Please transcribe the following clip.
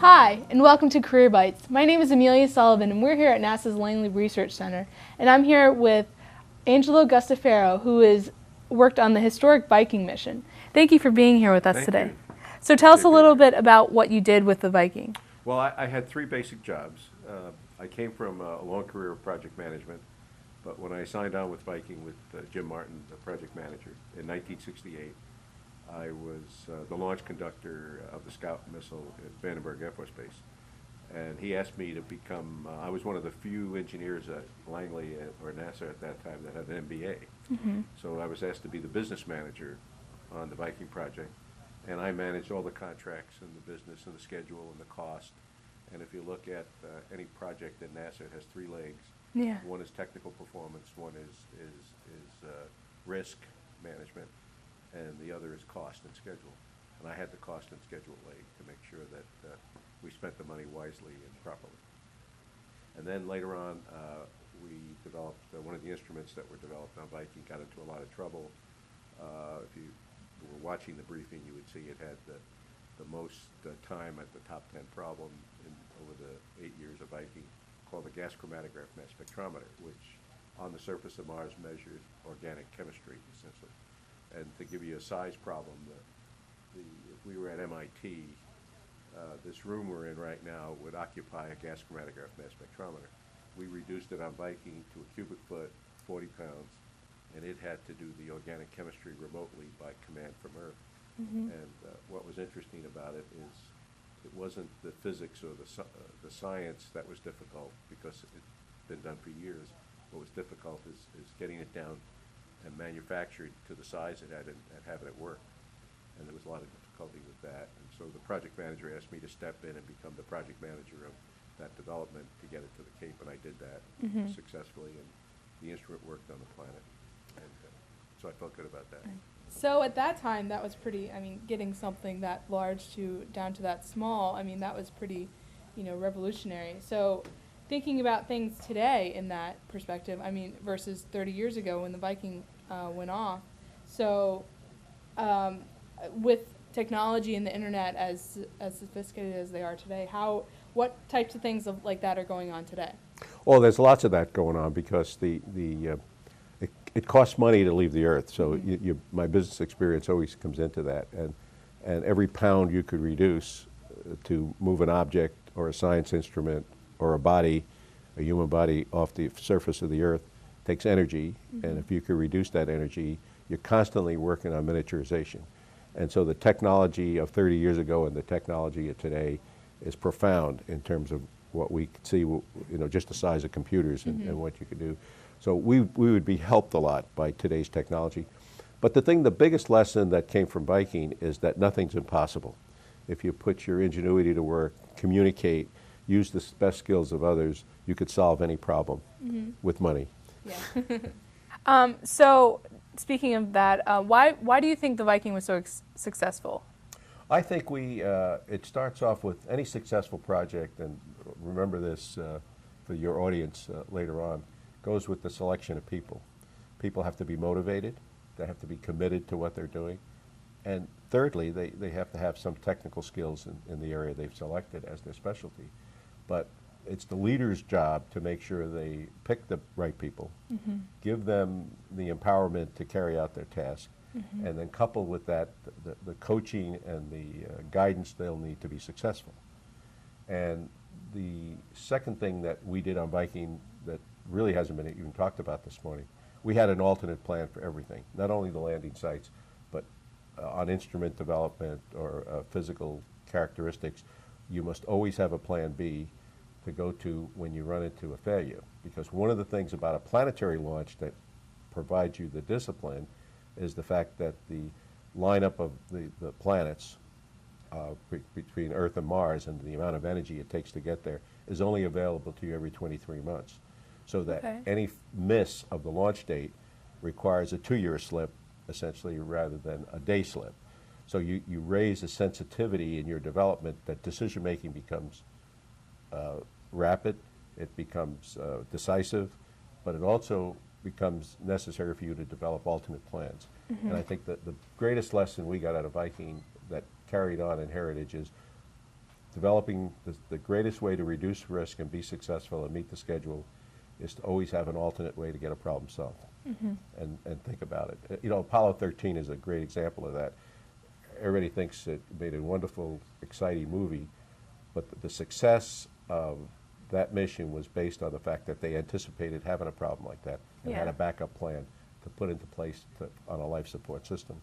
Hi, and welcome to Career Bites. My name is Amelia Sullivan, and we're here at NASA's Langley Research Center. And I'm here with Bob Gustaferro, who has worked on the historic Viking mission. Thank you for being here with us today. So tell us a little bit about what you did with the Viking. Well, I had three basic jobs. I came from a long career of project management, but when I signed on with Viking with Jim Martin, the project manager, in 1968, I was the launch conductor of the Scout missile at Vandenberg Air Force Base. And he asked me to become, I was one of the few engineers at Langley or NASA at that time that had an MBA. So I was asked to be the business manager on the Viking project. And I managed all the contracts and the business and the schedule and the cost. And if you look at any project at NASA, it has three legs. Yeah. One is technical performance, one is risk management, and the other is cost and schedule. And I had the cost and schedule leg to make sure that we spent the money wisely and properly. And then later on, we developed one of the instruments that were developed on Viking, got into a lot of trouble. If you were watching the briefing, you would see it had the most time at the top 10 problem over the 8 years of Viking, called the gas chromatograph mass spectrometer, which on the surface of Mars measures organic chemistry, essentially. And to give you a size problem, if we were at MIT, this room we're in right now would occupy a gas chromatograph mass spectrometer. We reduced it on Viking to a cubic foot, 40 pounds, and it had to do the organic chemistry remotely by command from Earth. And what was interesting about it is it wasn't the physics or the science that was difficult, because it's been done for years. What was difficult is getting it down and manufactured to the size it had and having it work. And there was a lot of difficulty with that. And so the project manager asked me to step in and become the project manager of that development to get it to the Cape, and I did that successfully, and the instrument worked on the planet. And so I felt good about that. So at that time, that was pretty, getting something that large down to that small, that was pretty, revolutionary. So thinking about things today in that perspective, versus 30 years ago when the Viking went off. So with technology and the internet as sophisticated as they are today, what types of things like that are going on today? Well, there's lots of that going on, because it costs money to leave the Earth. So my business experience always comes into that. And every pound you could reduce to move an object or a science instrument or a human body, off the surface of the Earth takes energy. And if you could reduce that energy, you're constantly working on miniaturization. And so the technology of 30 years ago and the technology of today is profound in terms of what we could see, just the size of computers and what you could do. So we would be helped a lot by today's technology. But the biggest lesson that came from Viking is that nothing's impossible. If you put your ingenuity to work, communicate, use the best skills of others, you could solve any problem with money. Yeah. So speaking of that, why do you think the Viking was so successful? I think it starts off with any successful project, and remember this for your audience later on, goes with the selection of people. People have to be motivated, they have to be committed to what they're doing, and thirdly, they have to have some technical skills in the area they've selected as their specialty. But it's the leader's job to make sure they pick the right people, give them the empowerment to carry out their task, and then couple with that the coaching and the guidance they'll need to be successful. And the second thing that we did on Viking that really hasn't been even talked about this morning, we had an alternate plan for everything, not only the landing sites, but on instrument development or physical characteristics. You must always have a plan B to go to when you run into a failure. Because one of the things about a planetary launch that provides you the discipline is the fact that the lineup of the planets between Earth and Mars and the amount of energy it takes to get there is only available to you every 23 months. So that any miss of the launch date requires a 2-year slip, essentially, rather than a day slip. So you raise a sensitivity in your development that decision-making becomes rapid, it becomes decisive, but it also becomes necessary for you to develop alternate plans. And I think that the greatest lesson we got out of Viking that carried on in heritage is developing the greatest way to reduce risk and be successful and meet the schedule is to always have an alternate way to get a problem solved. And think about it. You know, Apollo 13 is a great example of that. Everybody thinks it made a wonderful, exciting movie, but the success of that mission was based on the fact that they anticipated having a problem like that and had Yeah. a backup plan to put into place on a life support system.